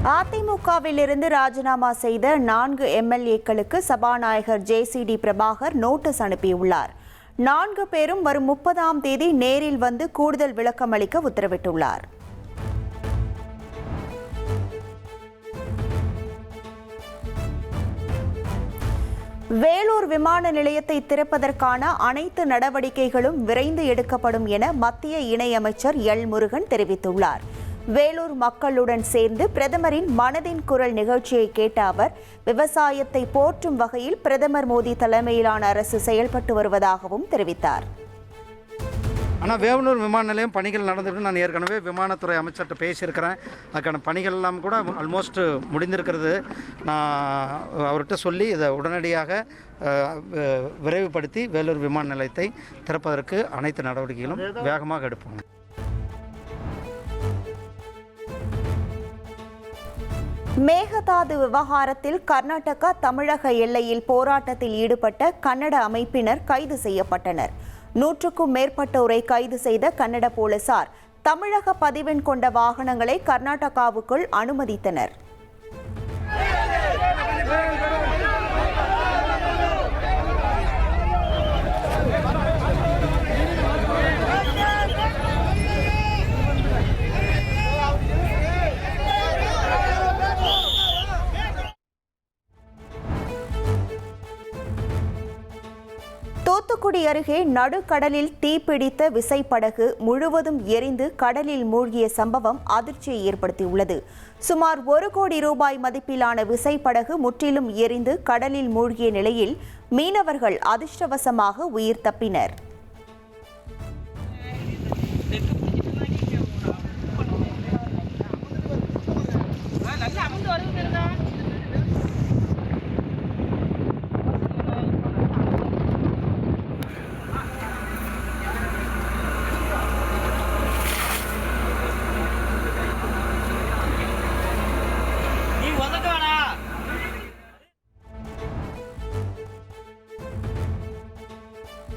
அதிமுகவில் இருந்து ராஜினாமா செய்த 4 எம்எல்ஏக்களுக்கு சபாநாயகர் ஜேசிடி பிரபாகர் நோட்டீஸ் அனுப்பியுள்ளார். 4 பேரும் வரும் 30ஆம் தேதி நேரில் வந்து கூடுதல் விளக்கம் அளிக்க உத்தரவிட்டுள்ளார். வேலூர் விமான நிலையத்தை திறப்பதற்கான அனைத்து நடவடிக்கைகளும் விரைந்து எடுக்கப்படும் என மத்திய இணையமைச்சர் எல் முருகன் தெரிவித்துள்ளார். வேலூர் மக்களுடன் சேர்ந்து பிரதமரின் மனதின் குரல் நிகழ்ச்சியை கேட்ட அவர், விவசாயத்தை போற்றும் வகையில் பிரதமர் மோடி தலைமையிலான அரசு செயல்பட்டு வருவதாகவும் தெரிவித்தார். ஆனால் வேலூர் விமான நிலையம் பணிகள் நடந்துட்டு நான் ஏற்கனவே விமானத்துறை அமைச்சர்கிட்ட பேசியிருக்கிறேன். அதுக்கான பணிகள் எல்லாம் கூட ஆல்மோஸ்ட் முடிந்திருக்கிறது. நான் அவர்கிட்ட சொல்லி இதை உடனடியாக விரைவுபடுத்தி வேலூர் விமான நிலையத்தை திறப்பதற்கு அனைத்து நடவடிக்கைகளும் வேகமாக எடுப்போம். மேகதாது விவகாரத்தில் கர்நாடகா தமிழக எல்லையில் போராட்டத்தில் ஈடுபட்ட கன்னட அமைப்பினர் கைது செய்யப்பட்டனர். 100க்கும் மேற்பட்டோரை கைது செய்த கன்னட போலீசார் தமிழக பதிவெண் கொண்ட வாகனங்களை கர்நாடகாவுக்குள் அனுமதித்தனர். தூத்துக்குடி அருகே நடுக்கடலில் தீப்பிடித்த விசைப்படகு முழுவதும் எரிந்து கடலில் மூழ்கிய சம்பவம் அதிர்ச்சியை ஏற்படுத்தியுள்ளது. சுமார் 1 கோடி ரூபாய் மதிப்பிலான விசைப்படகு முற்றிலும் எரிந்து கடலில் மூழ்கிய நிலையில் மீனவர்கள் அதிர்ஷ்டவசமாக உயிர் தப்பினர்.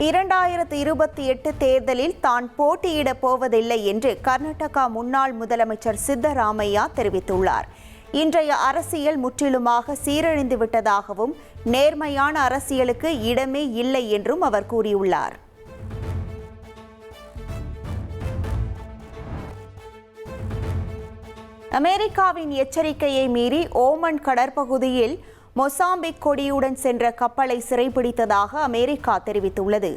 (2028) தேர்தலில் தான் போட்டியிடப் போவதில்லை என்று கர்நாடகா முன்னாள் முதலமைச்சர் சித்தராமையா தெரிவித்துள்ளார். இன்றைய அரசியல் முற்றிலுமாக சீரழிந்து விட்டதாகவும் நேர்மையான அரசியலுக்கு இடமே இல்லை என்றும் அவர் கூறியுள்ளார். அமெரிக்காவின் எச்சரிக்கையை மீறி ஓமன் கடற்பகுதியில் மொசாம்பிக் கொடியுடன் சென்ற கப்பலை சிறைபிடித்ததாக அமெரிக்கா தெரிவித்துள்ளது.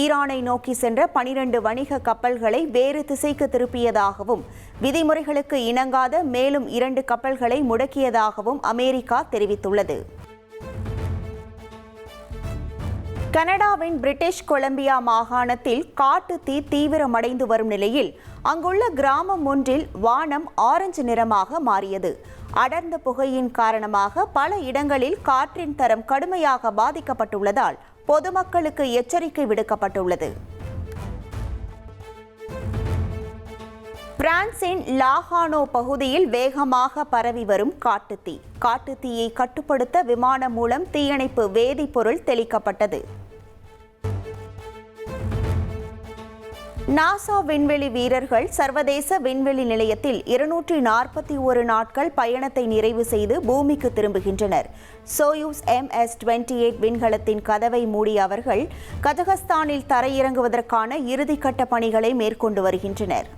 ஈரானை நோக்கி சென்ற 12 வணிக கப்பல்களை வேறு திசைக்கு திருப்பியதாகவும் விதிமுறைகளுக்கு இணங்காத மேலும் 2 கப்பல்களை முடக்கியதாகவும் அமெரிக்கா தெரிவித்துள்ளது. கனடாவின் பிரிட்டிஷ் கொலம்பியா மாகாணத்தில் காட்டுத்தீ தீவிரமடைந்து வரும் நிலையில் அங்குள்ள கிராமம் ஒன்றில் வானம் ஆரஞ்சு நிறமாக மாறியது. அடர்ந்த புகையின் காரணமாக பல இடங்களில் காற்றின் தரம் கடுமையாக பாதிக்கப்பட்டுள்ளதால் பொதுமக்களுக்கு எச்சரிக்கை விடுக்கப்பட்டுள்ளது. பிரான்சின் லாகானோ பகுதியில் வேகமாக பரவி வரும் காட்டுத்தீ. காட்டுத்தீயை கட்டுப்படுத்த விமானம் மூலம் தீயணைப்பு வேதிப்பொருள் தெளிக்கப்பட்டது. நாசா விண்வெளி வீரர்கள் சர்வதேச விண்வெளி நிலையத்தில் 241 நாட்கள் பயணத்தை நிறைவு செய்து பூமிக்கு திரும்புகின்றனர். சோயூஸ் MS-28 விண்கலத்தின் கதவை மூடிய அவர்கள் கஜகஸ்தானில் தரையிறங்குவதற்கான இறுதிக்கட்ட பணிகளை மேற்கொண்டு வருகின்றனர்.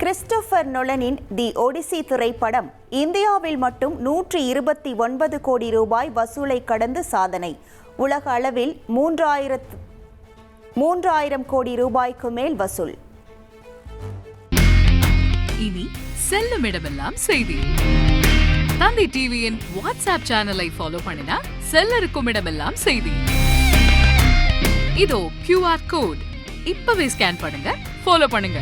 கிறிஸ்டோபர் நொலனின் தி ஒடிசி திரைப்படம் இந்தியாவில் மட்டும் 129 கோடி ரூபாய் வசூலை கடந்து சாதனை. உலக அளவில் 3000 கோடி ரூபாய்க்கு மேல் வசூல். இனி செல்லும் இடமெல்லாம் செய்தி. தந்தி டிவியின் வாட்ஸ்அப் சேனலை ஃபாலோ பண்ணினா செல்ல இருக்கும் இடமெல்லாம் செய்தி. இதோ QR கோட் இப்பவே ஸ்கேன் பண்ணுங்க, ஃபாலோ பண்ணுங்க.